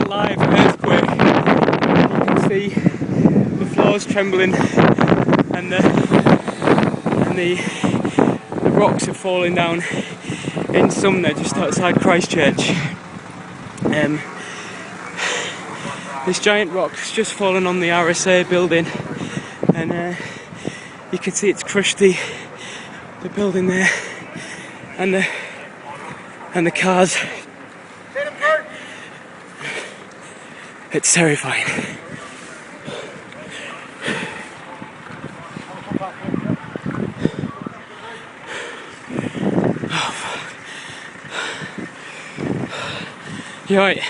live earthquake. You can see the floors trembling and the rocks are falling down in Sumner, just outside Christchurch. This giant rock's just fallen on the RSA building, and you can see it's crushed the building there and the cars. It's terrifying. Oh, fuck. You alright?